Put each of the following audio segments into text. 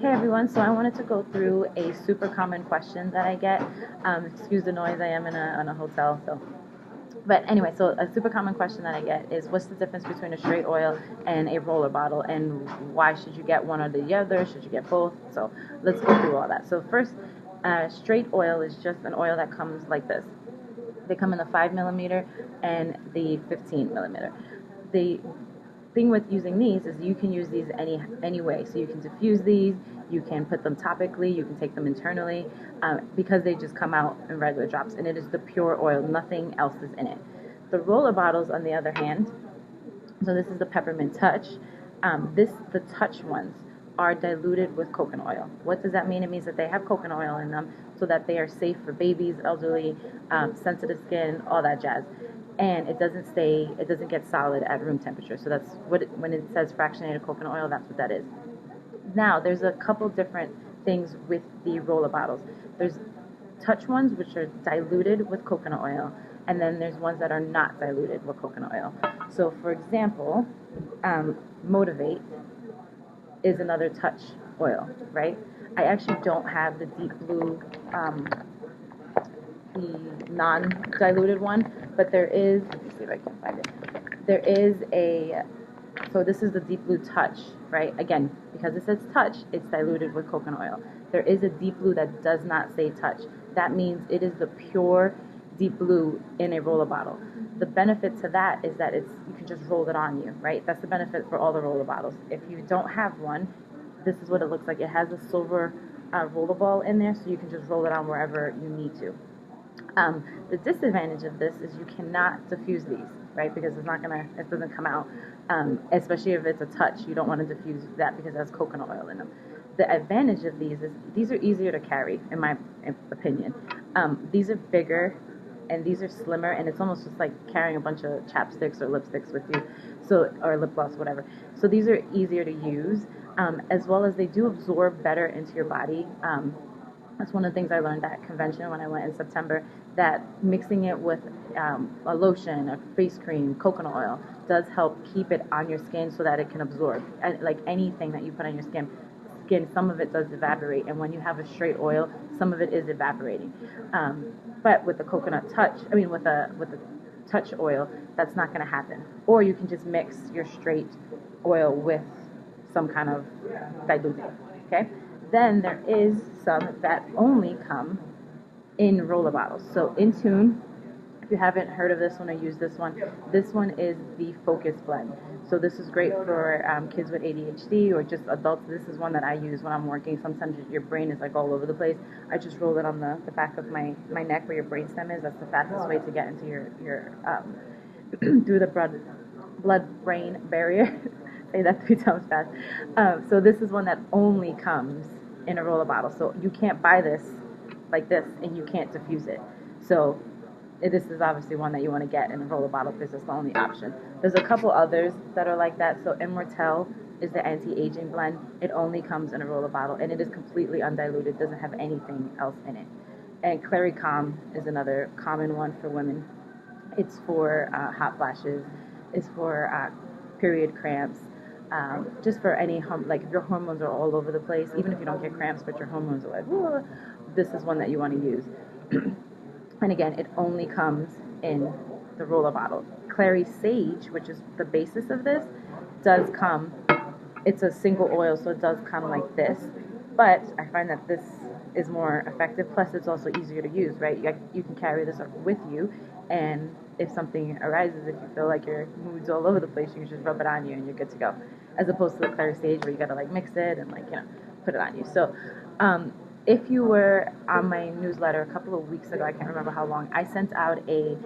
Hey everyone, so I wanted to go through a super common question that I get. Excuse the noise, I am in a hotel, so. But anyway, so a super common question that I get is what's the difference between a straight oil and a roller bottle, and why should you get one or the other? Should you get both? So let's go through all that. So first, straight oil is just an oil that comes like this. They come in the 5 millimeter and the 15 millimeter. The thing with using these is you can use these any way. So you can diffuse these, you can put them topically, you can take them internally, because they just come out in regular drops, and it is the pure oil, nothing else is in it. The roller bottles, on the other hand, so this is the Peppermint Touch. The touch ones are diluted with coconut oil. What does that mean? It means that they have coconut oil in them so that they are safe for babies, elderly, sensitive skin, all that jazz. And it doesn't get solid at room temperature. So that's when it says fractionated coconut oil, that's what that is. Now, there's a couple different things with the roller bottles. There's touch ones, which are diluted with coconut oil, and then there's ones that are not diluted with coconut oil. So, for example, Motivate is another touch oil, right? I actually don't have the deep blue, the non-diluted one, but there is, let me see if I can find it. There is so this is the deep blue touch, right? Again, because it says touch, it's diluted with coconut oil. There is a deep blue that does not say touch. That means it is the pure deep blue in a roller bottle. The benefit to that is that you can just roll it on you, right? That's the benefit for all the roller bottles. If you don't have one, this is what it looks like. It has a silver roller ball in there, so you can just roll it on wherever you need to. The disadvantage of this is you cannot diffuse these, right? Because it doesn't come out. Especially if it's a touch, you don't want to diffuse that because it has coconut oil in them. The advantage of these is these are easier to carry, in my opinion. These are bigger and these are slimmer, and it's almost just like carrying a bunch of chapsticks or lipsticks with you, or lip gloss, whatever. So these are easier to use, as well as they do absorb better into your body. That's one of the things I learned at convention when I went in September, that mixing it with a lotion, a face cream, coconut oil, does help keep it on your skin so that it can absorb. And like anything that you put on your skin, some of it does evaporate, and when you have a straight oil, some of it is evaporating. But with the coconut touch, with the touch oil, that's not going to happen. Or you can just mix your straight oil with some kind of diluting, okay? Then there is some that only come in roller bottles. So Intune, if you haven't heard of this one or used this one is the Focus Blend. So this is great for kids with ADHD or just adults. This is one that I use when I'm working. Sometimes your brain is like all over the place. I just roll it on the back of my neck where your brainstem is. That's the fastest way to get into your through the blood-brain barrier. Say that 3 times fast. So this is one that only comes in a roller bottle. So you can't buy this like this and you can't diffuse it. So this is obviously one that you want to get in a roller bottle because it's the only option. There's a couple others that are like that. So Immortelle is the anti-aging blend. It only comes in a roller bottle, and it is completely undiluted, doesn't have anything else in it. And Clary Calm is another common one for women. It's for hot flashes. It's for period cramps. Just for any, like if your hormones are all over the place, even if you don't get cramps, but your hormones are like, whoa, this is one that you want to use. And again, it only comes in the roller bottle. Clary Sage, which is the basis of this, does come, it's a single oil, so it does come like this. But I find that this is more effective, plus it's also easier to use, right? You can carry this with you, and if something arises, if you feel like your mood's all over the place, you can just rub it on you and you're good to go. As opposed to the Clary Sage where you gotta like mix it and put it on you. So, if you were on my newsletter a couple of weeks ago, I can't remember how long, I sent out a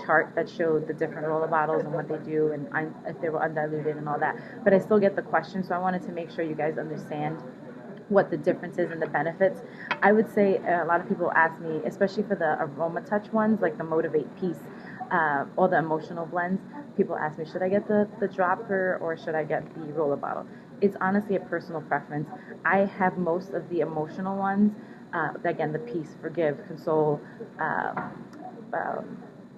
chart that showed the different roller bottles and what they do and if they were undiluted and all that. But I still get the question, so I wanted to make sure you guys understand what the difference is and the benefits. I would say a lot of people ask me, especially for the aroma touch ones, like the Motivate Peace, all the emotional blends, people ask me, should I get the dropper or should I get the roller bottle? It's honestly a personal preference. I have most of the emotional ones. Again, the Peace, Forgive, Console.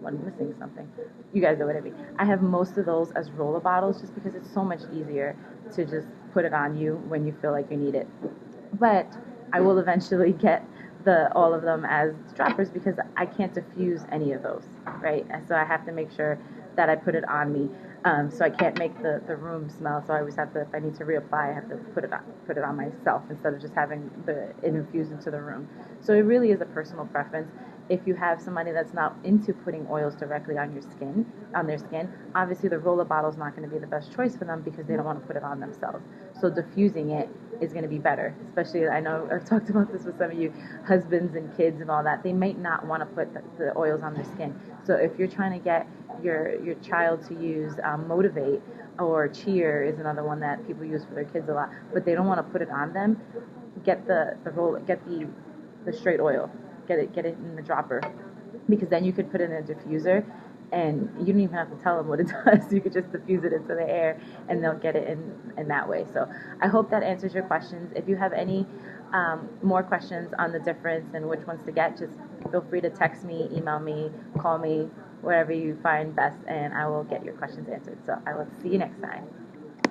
I'm missing something. You guys know what I mean. I have most of those as roller bottles just because it's so much easier to just put it on you when you feel like you need it. But I will eventually get all of them as droppers because I can't diffuse any of those, right? And so I have to make sure that I put it on me. So I can't make the room smell. So I always have to, if I need to reapply, I have to put it on myself instead of just having it infused into the room. So it really is a personal preference. If you have somebody that's not into putting oils directly on their skin, obviously the roller bottle is not going to be the best choice for them because they don't want to put it on themselves. So diffusing it is going to be better. Especially, I know I've talked about this with some of you husbands and kids and all that. They might not want to put the oils on their skin. So if you're trying to get your child to use Motivate, or Cheer is another one that people use for their kids a lot, but they don't want to put it on them, get the straight oil. Get it in the dropper, because then you could put it in a diffuser and you don't even have to tell them what it does. You could just diffuse it into the air and they'll get it in that way. So I hope that answers your questions. If you have any more questions on the difference and which ones to get, just feel free to text me, email me, call me, wherever you find best, and I will get your questions answered. So I will see you next time.